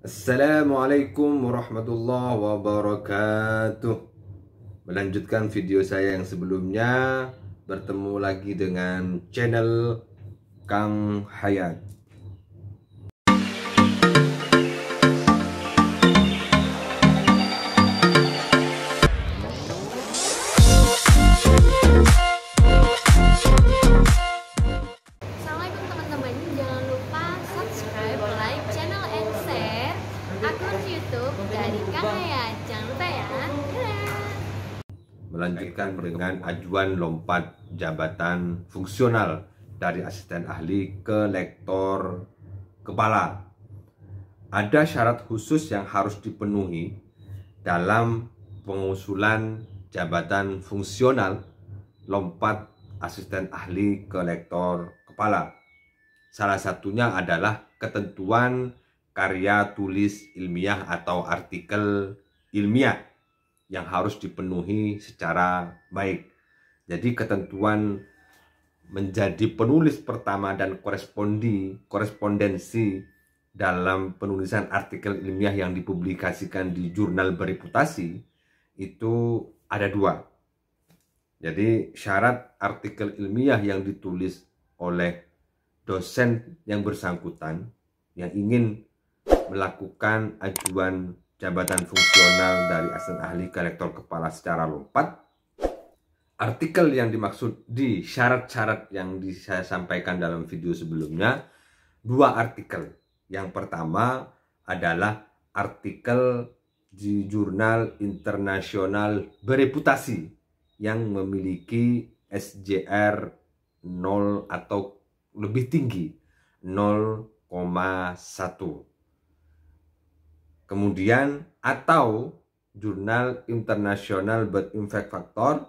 Assalamualaikum warahmatullahi wabarakatuh. Melanjutkan video saya yang sebelumnya, bertemu lagi dengan channel Kang Hayat. Assalamualaikum teman-teman, jangan lupa subscribe, like, channel and share akun YouTube dari Kang Hayat. Jangan lupa ya. Melanjutkan dengan ajuan lompat jabatan fungsional dari asisten ahli ke lektor kepala. Ada syarat khusus yang harus dipenuhi dalam pengusulan jabatan fungsional lompat asisten ahli ke lektor kepala. Salah satunya adalah ketentuan karya tulis ilmiah atau artikel ilmiah yang harus dipenuhi secara baik. Jadi ketentuan menjadi penulis pertama dan korespondensi dalam penulisan artikel ilmiah yang dipublikasikan di jurnal bereputasi itu ada dua. Jadi syarat artikel ilmiah yang ditulis oleh dosen yang bersangkutan yang ingin melakukan ajuan jabatan fungsional dari asisten ahli ke lektor kepala secara lompat. Artikel yang dimaksud di syarat-syarat yang saya sampaikan dalam video sebelumnya, dua artikel. Yang pertama adalah artikel di jurnal internasional bereputasi yang memiliki SJR 0 atau lebih tinggi, 0,1. Kemudian atau jurnal internasional berimpact factor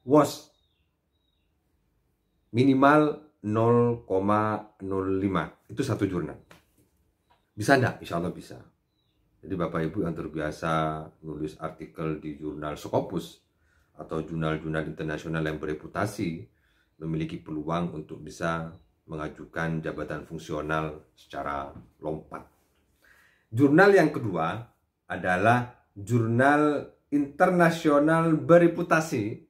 WOS minimal 0,05. Itu satu jurnal. Bisa enggak? Insya Allah bisa. Jadi Bapak Ibu yang terbiasa nulis artikel di jurnal Scopus atau jurnal-jurnal internasional yang bereputasi memiliki peluang untuk bisa mengajukan jabatan fungsional secara lompat. Jurnal yang kedua adalah jurnal internasional bereputasi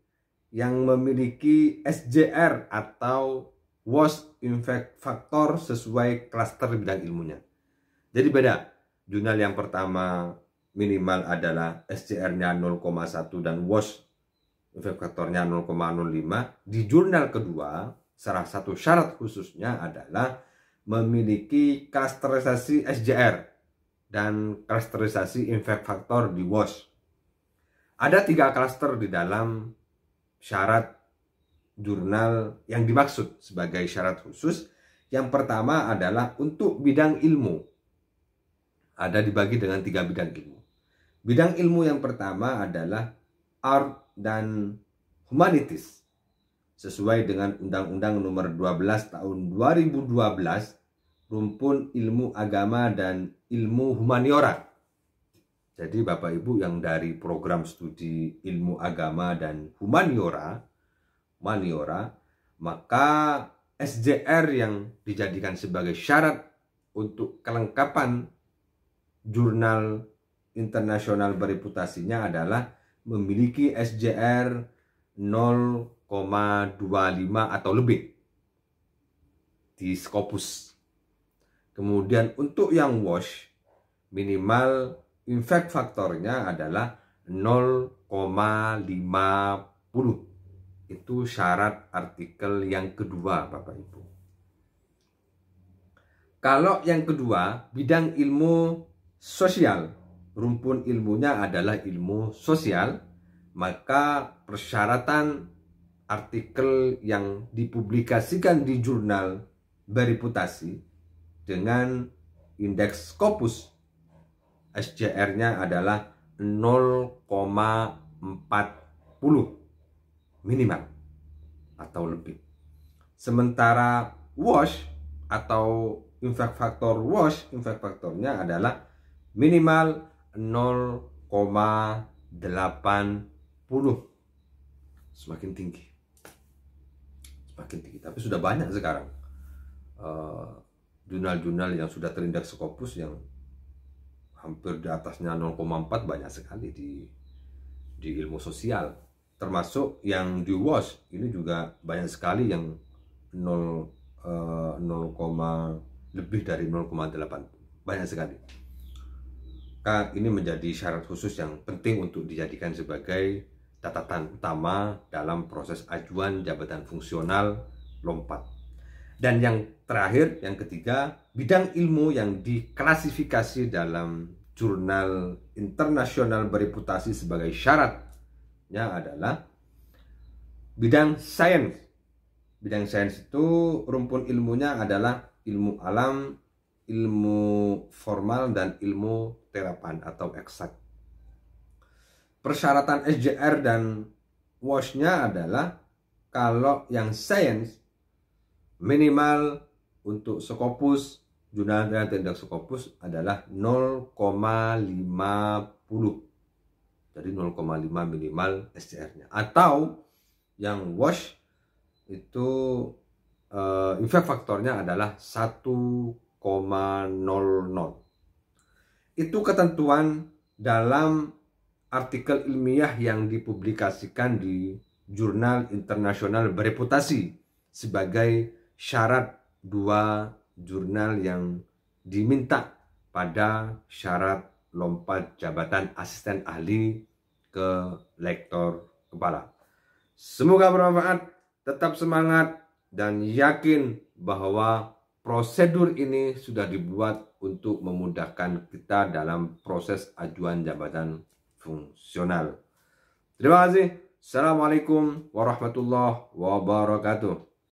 yang memiliki SJR atau WOS Impact Factor sesuai klaster bidang ilmunya. Jadi beda. Jurnal yang pertama minimal adalah SJR-nya 0,1 dan WOS Impact Factor-nya 0,05. Di jurnal kedua, salah satu syarat khususnya adalah memiliki klasterisasi SJR dan klasterisasi impact factor di WOS. Ada 3 klaster di dalam syarat jurnal yang dimaksud sebagai syarat khusus. Yang pertama adalah untuk bidang ilmu. Ada dibagi dengan 3 bidang ilmu. Bidang ilmu yang pertama adalah art dan humanities. Sesuai dengan Undang-Undang Nomor 12 Tahun 2012, rumpun ilmu agama dan ilmu humaniora. Jadi Bapak Ibu yang dari program studi ilmu agama dan humaniora, maka SJR yang dijadikan sebagai syarat untuk kelengkapan jurnal internasional bereputasinya adalah memiliki SJR 0,25 atau lebih di Scopus. Kemudian untuk yang WOS minimal impact faktornya adalah 0,50. Itu syarat artikel yang kedua Bapak Ibu. Kalau yang kedua bidang ilmu sosial, rumpun ilmunya adalah ilmu sosial, maka persyaratan artikel yang dipublikasikan di jurnal bereputasi dengan indeks Scopus SJR-nya adalah 0,40 minimal atau lebih. Sementara WOS atau impact factor WOS, impact factornya adalah minimal 0,80. Semakin tinggi. Tapi sudah banyak sekarang jurnal-jurnal yang sudah terindeks Scopus yang hampir di atasnya 0,4 banyak sekali di ilmu sosial, termasuk yang di WOS ini juga banyak sekali yang 0, lebih dari 0,8, banyak sekali. Ini menjadi syarat khusus yang penting untuk dijadikan sebagai catatan utama dalam proses ajuan jabatan fungsional lompat. Dan yang terakhir, yang ketiga, bidang ilmu yang diklasifikasi dalam jurnal internasional bereputasi sebagai syaratnya adalah bidang sains. Bidang sains itu rumpun ilmunya adalah ilmu alam, ilmu formal, dan ilmu terapan atau eksak. Persyaratan SJR dan WOS-nya adalah kalau yang sains minimal untuk Scopus, jurnal tindak Scopus adalah 0,50. Jadi 0,5 minimal SJR-nya. Atau yang WOS itu impact faktornya adalah 1,00. Itu ketentuan dalam artikel ilmiah yang dipublikasikan di jurnal internasional bereputasi sebagai syarat 2 jurnal yang diminta pada syarat lompat jabatan asisten ahli ke lektor kepala. Semoga bermanfaat, tetap semangat, dan yakin bahwa prosedur ini sudah dibuat untuk memudahkan kita dalam proses ajuan jabatan fungsional. Terima kasih. Assalamualaikum warahmatullahi wabarakatuh.